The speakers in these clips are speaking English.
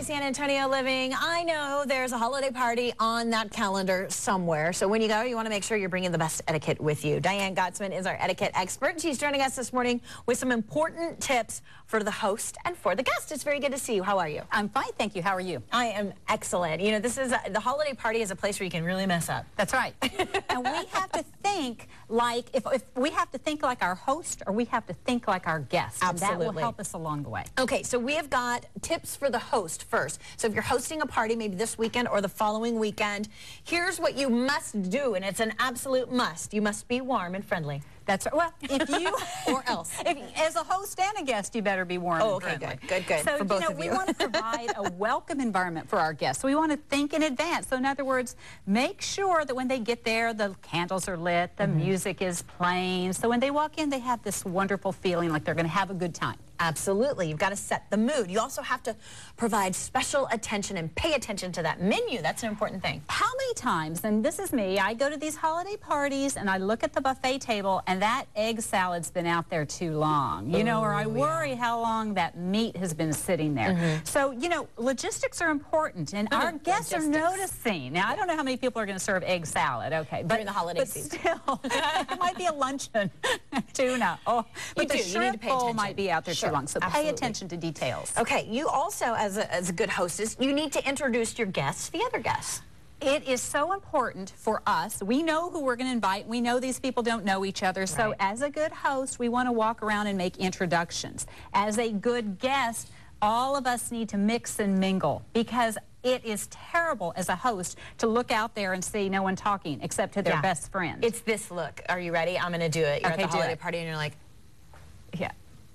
San Antonio living. I know there's a holiday party on that calendar somewhere. So when you go, you want to make sure you're bringing the best etiquette with you. Diane Gottsman is our etiquette expert. She's joining us this morning with some important tips for the host and for the guest. It's very good to see you. How are you? I'm fine, thank you. How are you? I am excellent. You know, this is the holiday party is a place where you can really mess up. That's right. And we have to think like, if we have to think like our host, or we have to think like our guest. Absolutely. And that will help us along the way. Okay, so we have got tips for the host first. So if you're hosting a party, maybe this weekend or the following weekend, here's what you must do, and it's an absolute must. You must be warm and friendly. That's right. Well, if you or else, as a host and a guest, you better be warm. Oh, and okay, friendly. good. So for both of we you. want to provide a welcome environment for our guests. So we want to think in advance. So in other words, make sure that when they get there, the candles are lit, the music is playing. So when they walk in, they have this wonderful feeling like they're going to have a good time. Absolutely. You've got to set the mood. You also have to provide special attention and pay attention to that menu. That's an important thing. How many times, and this is me, I go to these holiday parties and I look at the buffet table and that egg salad's been out there too long, you know, or I worry how long that meat has been sitting there. So, you know, logistics are important, and our guests are noticing. Now, I don't know how many people are going to serve egg salad, okay, but during the holiday season. Still, it might be a luncheon, tuna. Oh, but the shrimp bowl might be out there too long, so pay attention to details. Okay, you also, as a good hostess, you need to introduce your guests to the other guests. It is so important for us. We know who we're going to invite. We know these people don't know each other. So as a good host, we want to walk around and make introductions. As a good guest, all of us need to mix and mingle, because it is terrible as a host to look out there and see no one talking except to their best friend. It's this look. Are you ready? I'm going to do it. You're at the holiday party and you're like,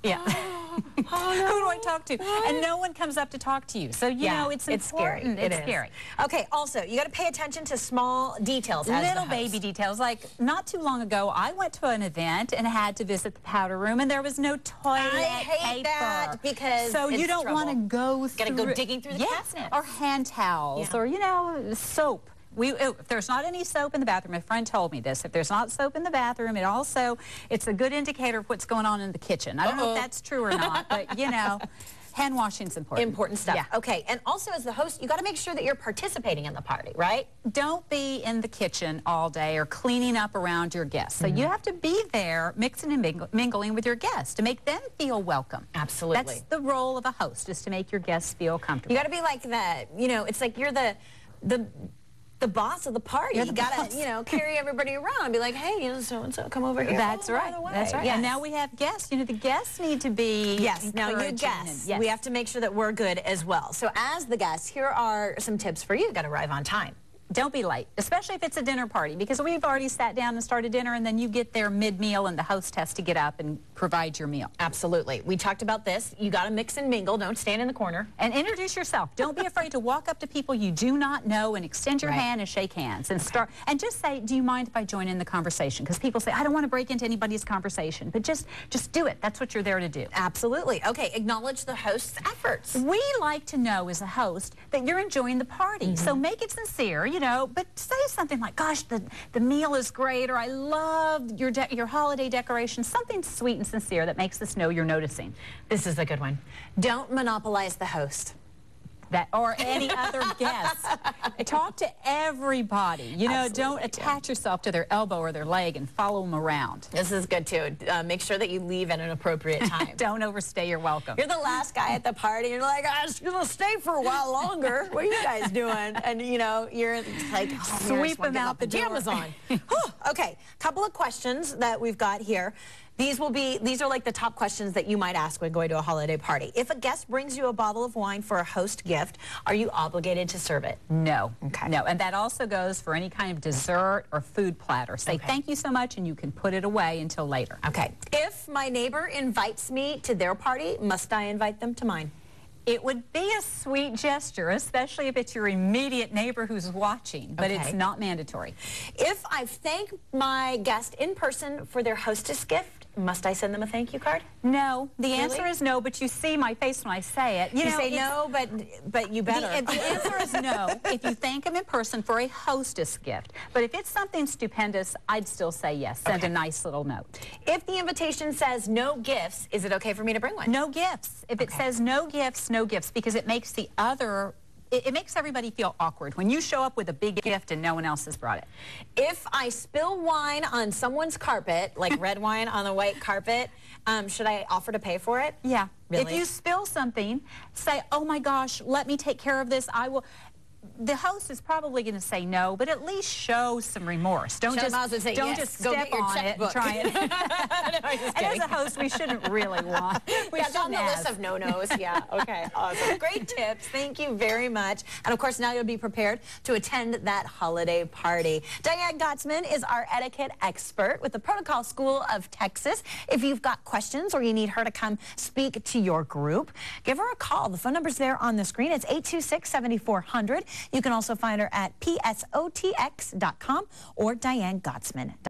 yeah. Who do I talk to? And no one comes up to talk to you. So, you know, it's important. Scary. It's scary. Okay, also, you got to pay attention to small details. Little baby details. Like, not too long ago, I went to an event and had to visit the powder room, and there was no toilet I hate paper. That because so you don't want to go through. Got to go digging through the cabinet. Or hand towels, or, you know, soap. If there's not any soap in the bathroom, my friend told me this, if there's not soap in the bathroom, it's a good indicator of what's going on in the kitchen. I don't know if that's true or not, but, you know, hand washing's important. Important stuff. Yeah. Okay, and also as the host, you got to make sure that you're participating in the party, right? Don't be in the kitchen all day or cleaning up around your guests. So you have to be there mixing and mingling with your guests to make them feel welcome. Absolutely. That's the role of a host, is to make your guests feel comfortable. You got to be like that, you know, it's like you're the boss of the party. You gotta, you know, carry everybody around and be like, hey, you know, so-and-so, come over here. That's right. That's right. Yes. And now we have guests. You know, the guests need to be now you guests. We have to make sure that we're good as well. So as the guests, here are some tips for you. You got to arrive on time. Don't be late, especially if it's a dinner party, because we've already sat down and started dinner, and then you get there mid-meal and the host has to get up and provide your meal. Absolutely. We talked about this. You got to mix and mingle. Don't stand in the corner. And introduce yourself. Don't be afraid to walk up to people you do not know and extend your hand and shake hands and start. And just say, do you mind if I join in the conversation? Because people say, I don't want to break into anybody's conversation. But just do it. That's what you're there to do. Absolutely. Okay, acknowledge the host's efforts. We like to know as a host that you're enjoying the party. So make it sincere, you know, but say something like, gosh, the meal is great, or I love your holiday decorations. Something sweet and sincere that makes us know you're noticing. This is a good one. Don't monopolize the host. Or any other guest. Talk to everybody. You know, don't attach yourself to their elbow or their leg and follow them around. This is good, too. Make sure that you leave at an appropriate time. Don't overstay your welcome. You're the last guy at the party. You're like, I was going to stay for a while longer. What are you guys doing? And, you know, you're like, sweep them out the pajamas on. Okay, couple of questions that we've got here. These are like the top questions that you might ask when going to a holiday party. If a guest brings you a bottle of wine for a host gift, are you obligated to serve it? No. Okay. No, and that also goes for any kind of dessert or food platter. Say thank you so much, and you can put it away until later. Okay. If my neighbor invites me to their party, must I invite them to mine? It would be a sweet gesture, especially if it's your immediate neighbor who's watching, but it's not mandatory. If I thank my guest in person for their hostess gift, Must I send them a thank you card? No. The Really? answer is no, but you see my face when I say it. You say no, but you better. The answer is no if you thank them in person for a hostess gift. But if it's something stupendous, I'd still say yes. Send a nice little note. If the invitation says no gifts, is it okay for me to bring one? No gifts. If it says no gifts, because it makes the other... It makes everybody feel awkward when you show up with a big gift and no one else has brought it. If I spill wine on someone's carpet, like red wine on the white carpet, should I offer to pay for it? Yeah. Really? If you spill something, say, oh my gosh, let me take care of this. I will. The host is probably going to say no, but at least show some remorse. Don't just say, don't yes, just go step get your on it checkbook. and try it. No, and as a host, we shouldn't really want. We That's on the shouldn't list of no-nos. Yeah, okay, awesome. Great tips. Thank you very much. And of course, now you'll be prepared to attend that holiday party. Diane Gottsman is our etiquette expert with the Protocol School of Texas. If you've got questions or you need her to come speak to your group, give her a call. The phone number's there on the screen. It's 826-7400. You can also find her at psotx.com or DianeGottsman.com.